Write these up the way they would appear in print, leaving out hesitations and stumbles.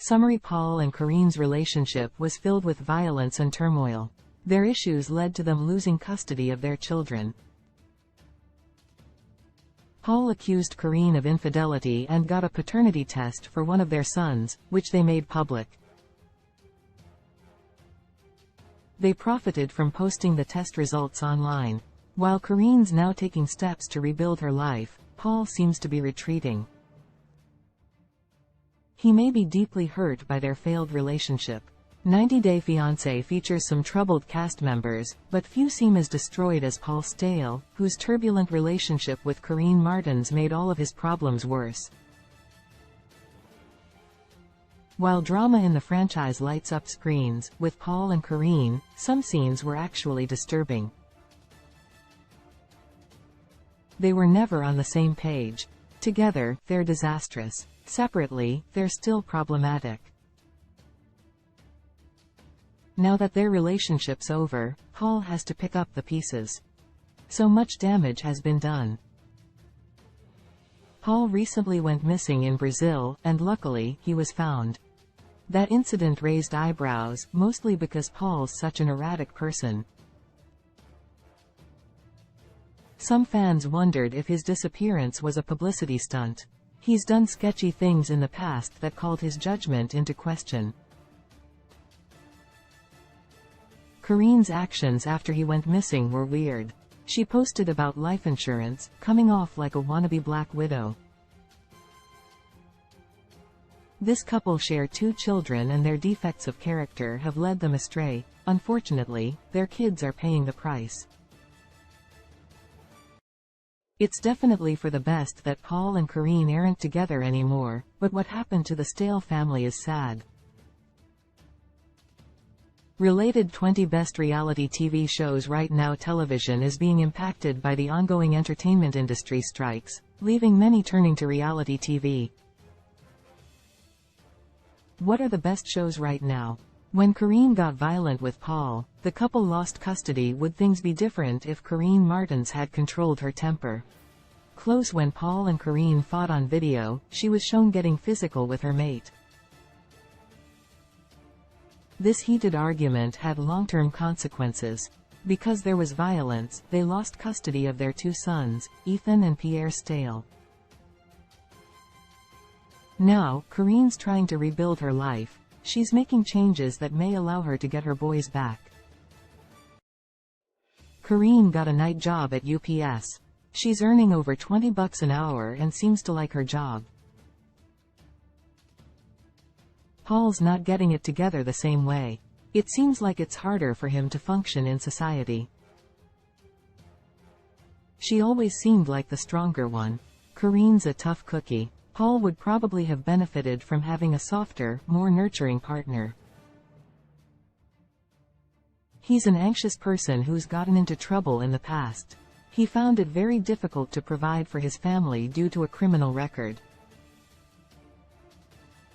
Summary: Paul and Karine's relationship was filled with violence and turmoil. Their issues led to them losing custody of their children. Paul accused Karine of infidelity and got a paternity test for one of their sons, which they made public. They profited from posting the test results online. While Karine's now taking steps to rebuild her life, Paul seems to be retreating. He may be deeply hurt by their failed relationship. 90 Day Fiancé features some troubled cast members, but few seem as destroyed as Paul Staehle, whose turbulent relationship with Karine Martins made all of his problems worse. While drama in the franchise lights up screens, with Paul and Karine, some scenes were actually disturbing. They were never on the same page. Together, they're disastrous. Separately, they're still problematic. Now that their relationship's over, Paul has to pick up the pieces. So much damage has been done. Paul recently went missing in Brazil, and luckily, he was found. That incident raised eyebrows, mostly because Paul's such an erratic person. Some fans wondered if his disappearance was a publicity stunt. He's done sketchy things in the past that called his judgment into question. Karine's actions after he went missing were weird. She posted about life insurance, coming off like a wannabe Black Widow. This couple share 2 children, and their defects of character have led them astray. Unfortunately, their kids are paying the price. It's definitely for the best that Paul and Karine aren't together anymore, but what happened to the Staehle family is sad. Related 20 Best Reality TV Shows. Right now, television is being impacted by the ongoing entertainment industry strikes, leaving many turning to reality TV. What are the best shows right now? When Karine got violent with Paul, the couple lost custody. Would things be different if Karine Martins had controlled her temper? Close. When Paul and Karine fought on video, she was shown getting physical with her mate. This heated argument had long-term consequences. Because there was violence, they lost custody of their 2 sons, Ethan and Pierre Staehle. Now, Karine's trying to rebuild her life. She's making changes that may allow her to get her boys back. Karine got a night job at UPS. She's earning over $20 an hour and seems to like her job. Paul's not getting it together the same way. It seems like it's harder for him to function in society. She always seemed like the stronger one. Karine's a tough cookie. Paul would probably have benefited from having a softer, more nurturing partner. He's an anxious person who's gotten into trouble in the past. He found it very difficult to provide for his family due to a criminal record.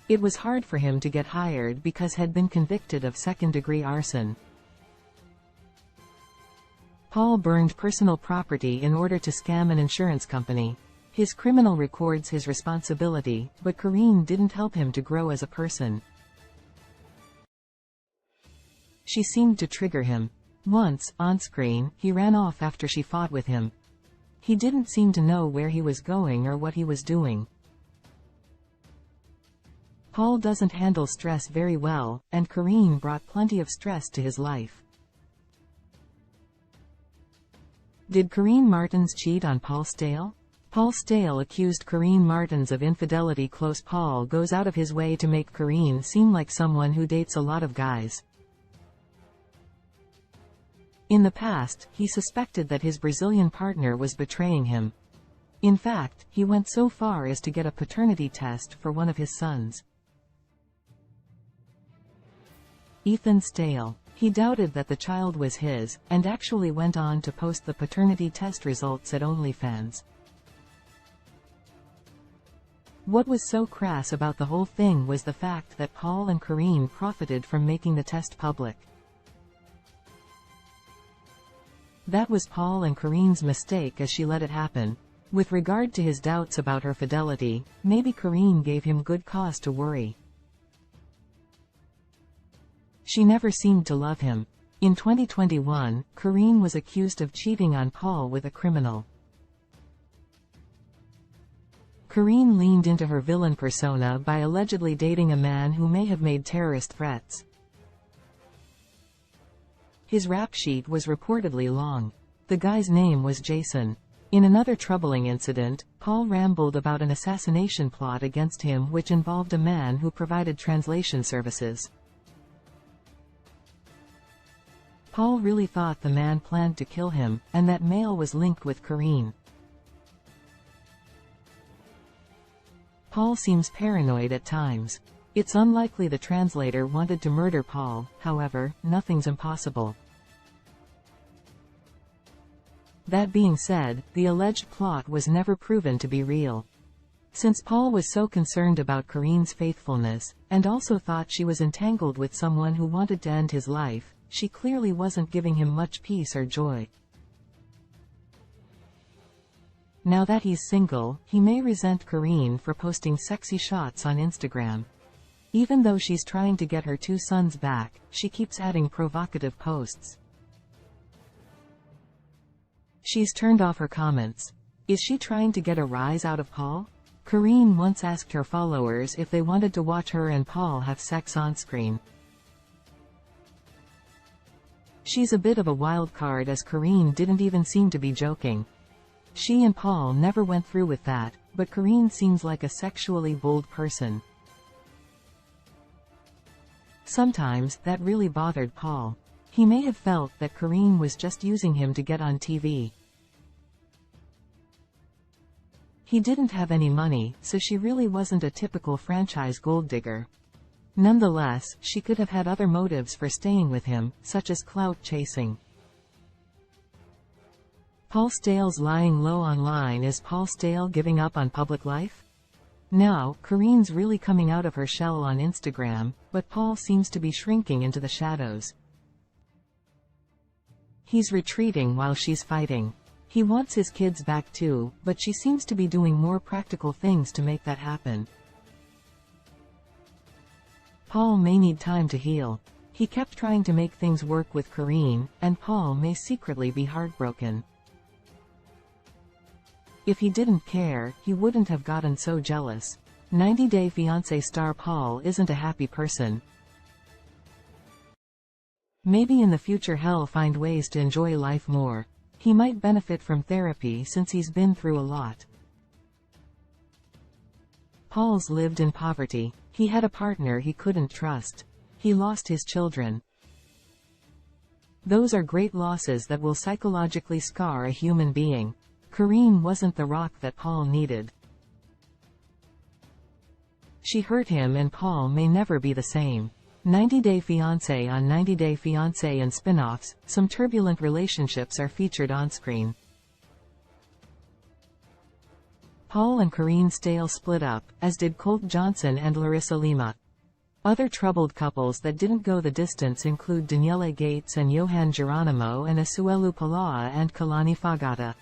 It was hard for him to get hired because had been convicted of second-degree arson. Paul burned personal property in order to scam an insurance company. His criminal record's his responsibility, but Karine didn't help him to grow as a person. She seemed to trigger him. Once, on-screen, he ran off after she fought with him. He didn't seem to know where he was going or what he was doing. Paul doesn't handle stress very well, and Karine brought plenty of stress to his life. Did Karine Martins cheat on Paul Staehle? Paul Staehle accused Karine Martins of infidelity. Close. Paul goes out of his way to make Karine seem like someone who dates a lot of guys. In the past, he suspected that his Brazilian partner was betraying him. In fact, he went so far as to get a paternity test for one of his sons. Ethan Staehle. He doubted that the child was his, and actually went on to post the paternity test results at OnlyFans. What was so crass about the whole thing was the fact that Paul and Karine profited from making the test public. That was Paul and Karine's mistake, as she let it happen. With regard to his doubts about her fidelity, maybe Karine gave him good cause to worry. She never seemed to love him. In 2021, Karine was accused of cheating on Paul with a criminal. Karine leaned into her villain persona by allegedly dating a man who may have made terrorist threats. His rap sheet was reportedly long. The guy's name was Jason. In another troubling incident, Paul rambled about an assassination plot against him which involved a man who provided translation services. Paul really thought the man planned to kill him, and that male was linked with Karine. Paul seems paranoid at times. It's unlikely the translator wanted to murder Paul, however, nothing's impossible. That being said, the alleged plot was never proven to be real. Since Paul was so concerned about Karine's faithfulness, and also thought she was entangled with someone who wanted to end his life, she clearly wasn't giving him much peace or joy. Now that he's single, he may resent Karine for posting sexy shots on Instagram. Even though she's trying to get her 2 sons back, she keeps adding provocative posts. She's turned off her comments. Is she trying to get a rise out of Paul? Karine once asked her followers if they wanted to watch her and Paul have sex on screen. She's a bit of a wild card as Karine didn't even seem to be joking. She and Paul never went through with that, but Karine seems like a sexually bold person. Sometimes, that really bothered Paul. He may have felt that Karine was just using him to get on TV. He didn't have any money, so she really wasn't a typical franchise gold digger. Nonetheless, she could have had other motives for staying with him, such as clout chasing. Paul Staehle's lying low online. Is Paul Staehle giving up on public life? Now, Karine's really coming out of her shell on Instagram, but Paul seems to be shrinking into the shadows. He's retreating while she's fighting. He wants his kids back too, but she seems to be doing more practical things to make that happen. Paul may need time to heal. He kept trying to make things work with Karine, and Paul may secretly be heartbroken. If he didn't care, he wouldn't have gotten so jealous. 90 Day Fiancé star Paul isn't a happy person. Maybe in the future he'll find ways to enjoy life more. He might benefit from therapy since he's been through a lot. Paul's lived in poverty. He had a partner he couldn't trust. He lost his children. Those are great losses that will psychologically scar a human being. Karine wasn't the rock that Paul needed. She hurt him and Paul may never be the same. 90 Day Fiancé. On 90 Day Fiancé and spin-offs, some turbulent relationships are featured on screen. Paul and Karine Staehle split up, as did Colt Johnson and Larissa Lima. Other troubled couples that didn't go the distance include Daniele Gates and Johan Geronimo and Asuelu Palaa and Kalani Fagata.